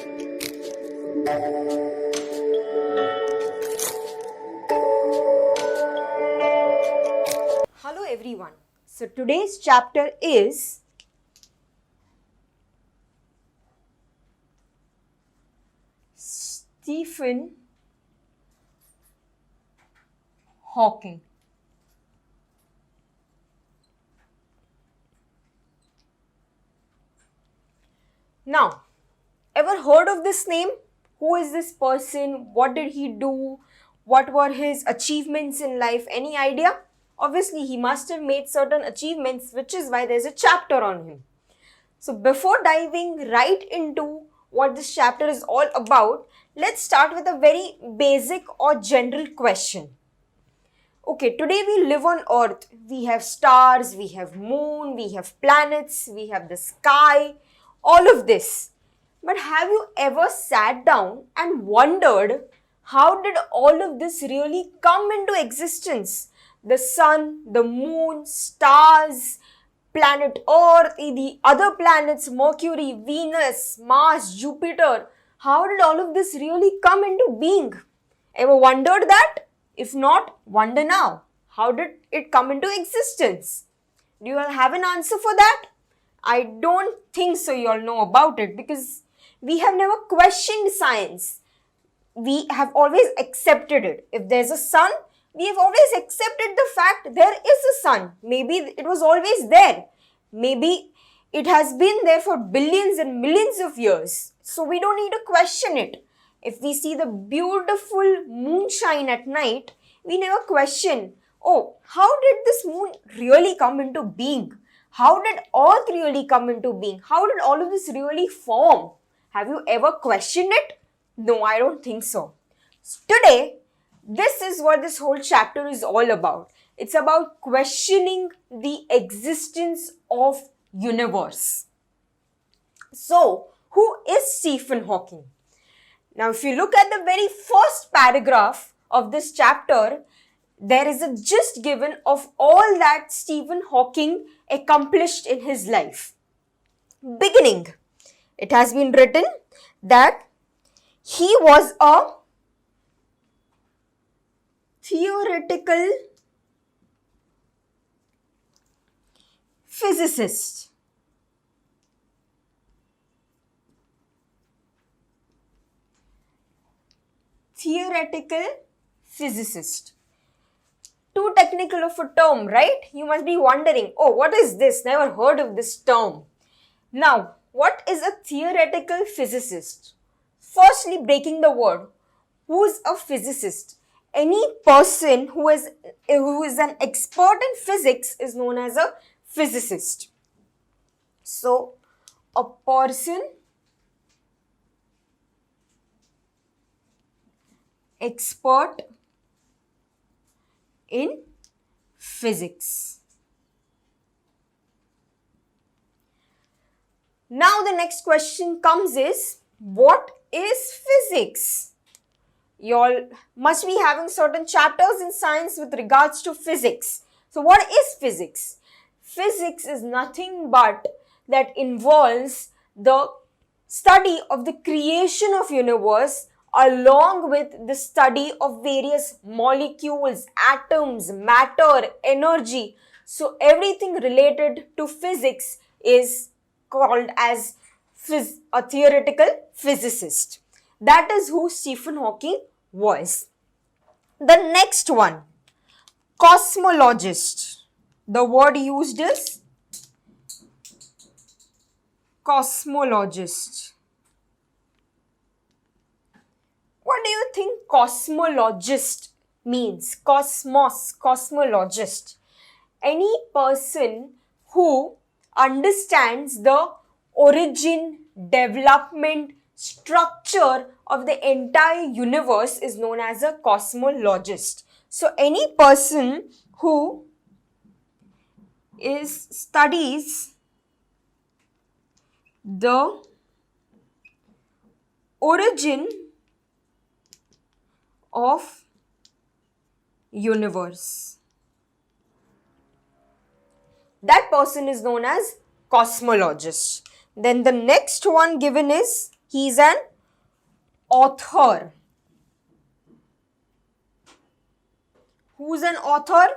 Hello everyone. So today's chapter is Stephen Hawking. Now, ever heard of this name? Who is this person? What did he do? What were his achievements in life? Any idea? Obviously, he must have made certain achievements, which is why there's a chapter on him. So before diving right into what this chapter is all about, let's start with a very basic or general question. Okay, today we live on Earth. We have stars, we have moon, we have planets, we have the sky, all of this. But have you ever sat down and wondered how did all of this really come into existence? The sun, the moon, stars, planet Earth, the other planets, Mercury, Venus, Mars, Jupiter. How did all of this really come into being? Ever wondered that? If not, wonder now. How did it come into existence? Do you all have an answer for that? I don't think so you all know about it because we have never questioned science. We have always accepted it. If there's a sun, we have always accepted the fact there is a sun. Maybe it was always there. Maybe it has been there for billions and millions of years. So we don't need to question it. If we see the beautiful moonshine at night, we never question, oh, how did this moon really come into being? How did Earth really come into being? How did all of this really form? Have you ever questioned it? No, I don't think so. Today, this is what this whole chapter is all about. It's about questioning the existence of universe. So, who is Stephen Hawking? Now, if you look at the very first paragraph of this chapter, there is a gist given of all that Stephen Hawking accomplished in his life. Beginning, it has been written that he was a theoretical physicist. Theoretical physicist. Too technical of a term, right? You must be wondering, oh, what is this? Never heard of this term. Now, what is a theoretical physicist? Firstly, breaking the word. Who is a physicist? Any person who is an expert in physics is known as a physicist. So, a person expert in physics. Now the next question comes is, what is physics? You all must be having certain chapters in science with regards to physics. So what is physics? Physics is nothing but that involves the study of the creation of universe along with the study of various molecules, atoms, matter, energy. So everything related to physics is called as a theoretical physicist. That is who Stephen Hawking was. The next one, cosmologist. The word used is cosmologist. What do you think cosmologist means? Cosmos, cosmologist. Any person who understands the origin, development, structure of the entire universe is known as a cosmologist. So any person who studies the origin of universe, that person is known as cosmologist. Then the next one given is, he is an author. Who's an author?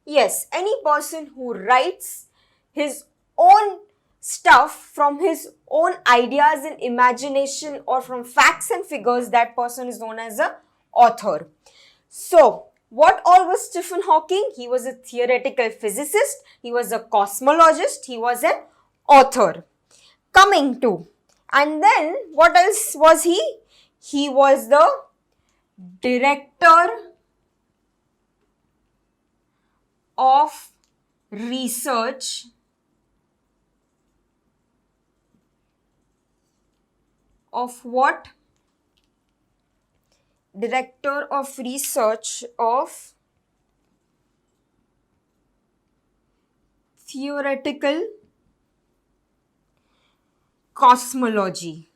Yes, any person who writes his own stuff from his own ideas and imagination or from facts and figures, that person is known as an author. So, what all was Stephen Hawking? He was a theoretical physicist, he was a cosmologist, he was an author. Coming to, and then what else was he? He was the director of research of what? Director of research of theoretical cosmology.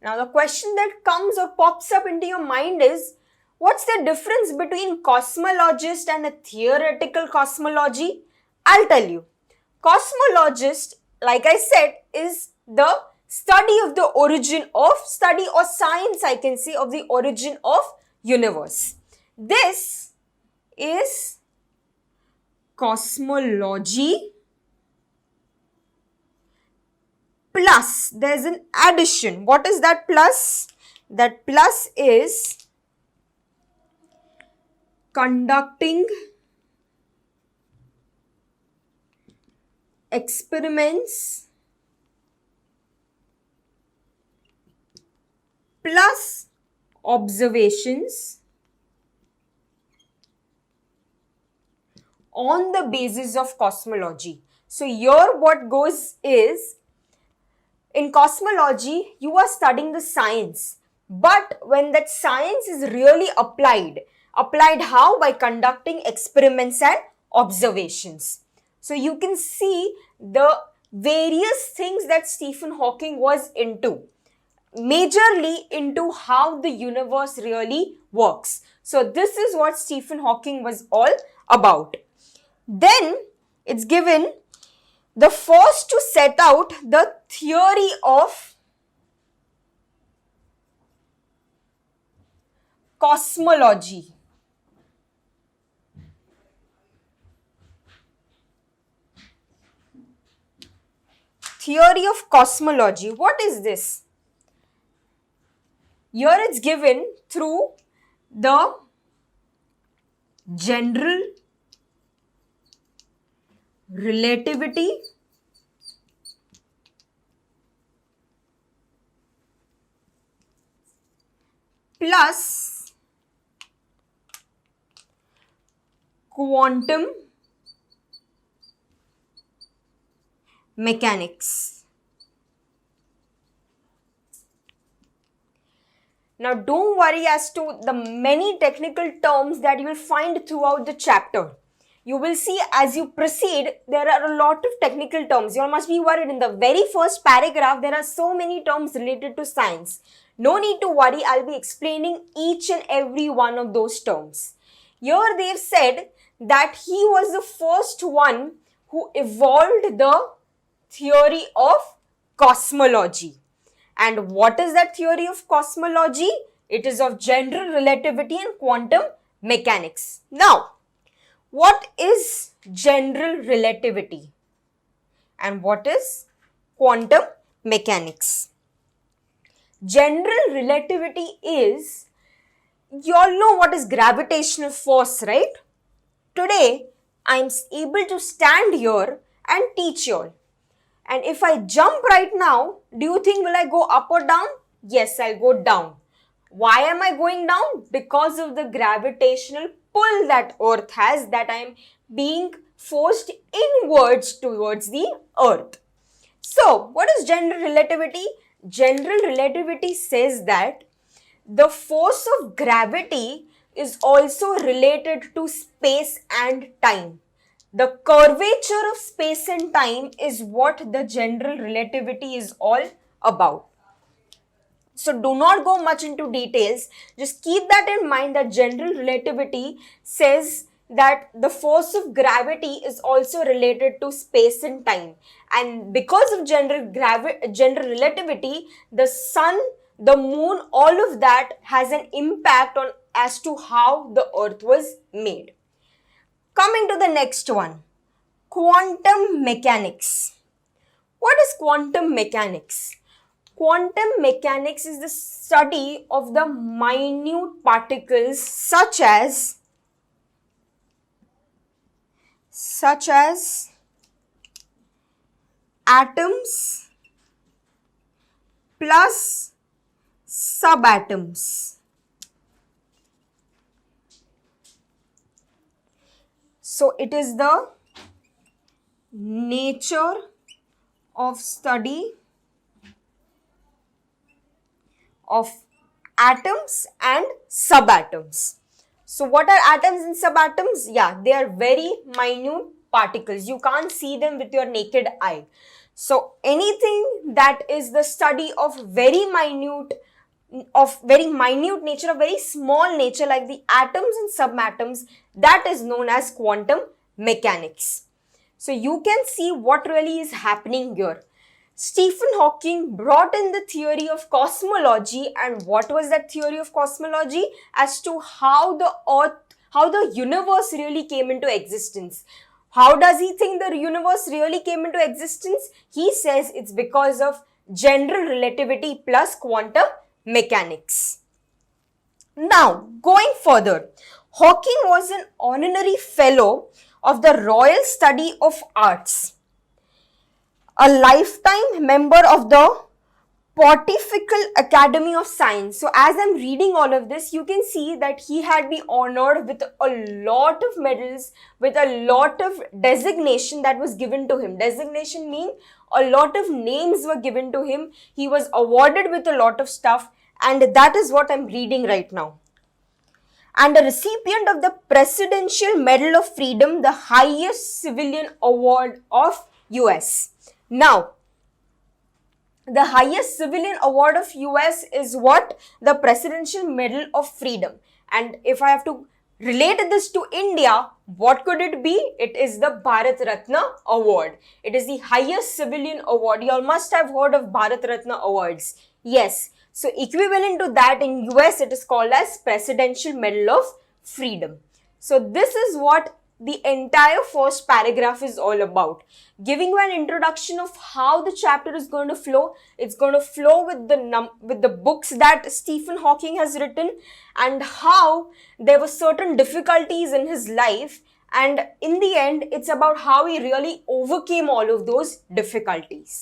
Now the question that comes or pops up into your mind is, what's the difference between cosmologist and a theoretical cosmology? I'll tell you. Cosmologist, like I said, is the study of the origin of, study or science I can say, of the origin of universe. This is cosmology plus, there's an addition. What is that plus? That plus is conducting experiments plus observations on the basis of cosmology. So here what goes is, in cosmology you are studying the science, but when that science is really applied how? By conducting experiments and observations. So you can see the various things that Stephen Hawking was into, majorly into how the universe really works. So this is what Stephen Hawking was all about. Then it's given the first to set out the theory of cosmology. Theory of cosmology. What is this? Here it's given through the general relativity plus quantum mechanics. Now don't worry as to the many technical terms that you will find throughout the chapter. You will see as you proceed, there are a lot of technical terms. You must be worried. In the very first paragraph, there are so many terms related to science. No need to worry, I'll be explaining each and every one of those terms. Here they've said that he was the first one who evolved the theory of cosmology. And what is that theory of cosmology? It is of general relativity and quantum mechanics. Now, what is general relativity and what is quantum mechanics? General relativity is, you all know what is gravitational force, right? Today, I am able to stand here and teach you all. And if I jump right now, do you think will I go up or down? Yes, I'll go down. Why am I going down? Because of the gravitational pull that earth has, that I am being forced inwards towards the earth. So, what is general relativity? General relativity says that the force of gravity is also related to space and time. The curvature of space and time is what the general relativity is all about. So do not go much into details. Just keep that in mind that general relativity says that the force of gravity is also related to space and time. And because of general relativity, the sun, the moon, all of that has an impact on as to how the earth was made. Coming to the next one, quantum mechanics. What is quantum mechanics? Quantum mechanics is the study of the minute particles such as atoms plus subatoms. So it is the nature of study of atoms and subatoms. So what are atoms and subatoms? Yeah, they are very minute particles. You can't see them with your naked eye. So anything that is the study of very minute nature, of very small nature, like the atoms and subatoms, that is known as quantum mechanics. So you can see what really is happening here. Stephen Hawking brought in the theory of cosmology, and what was that theory of cosmology? As to how the universe really came into existence. How does he think the universe really came into existence? He says it's because of general relativity plus quantum mechanics. Now, going further, Hawking was an honorary fellow of the Royal Study of Arts, a lifetime member of the Pontifical Academy of Science. So as I'm reading all of this, you can see that he had been honored with a lot of medals, with a lot of designation that was given to him. Designation means a lot of names were given to him. He was awarded with a lot of stuff, and that is what I'm reading right now. And a recipient of the Presidential Medal of Freedom, the highest civilian award of US. Now, the highest civilian award of US is what? The Presidential Medal of Freedom. And if I have to relate this to India, what could it be? It is the Bharat Ratna Award. It is the highest civilian award. You all must have heard of Bharat Ratna Awards. Yes. So equivalent to that in US, it is called as Presidential Medal of Freedom. So this is what the entire first paragraph is all about. Giving you an introduction of how the chapter is going to flow. It's going to flow with the books that Stephen Hawking has written, and how there were certain difficulties in his life, and in the end, it's about how he really overcame all of those difficulties.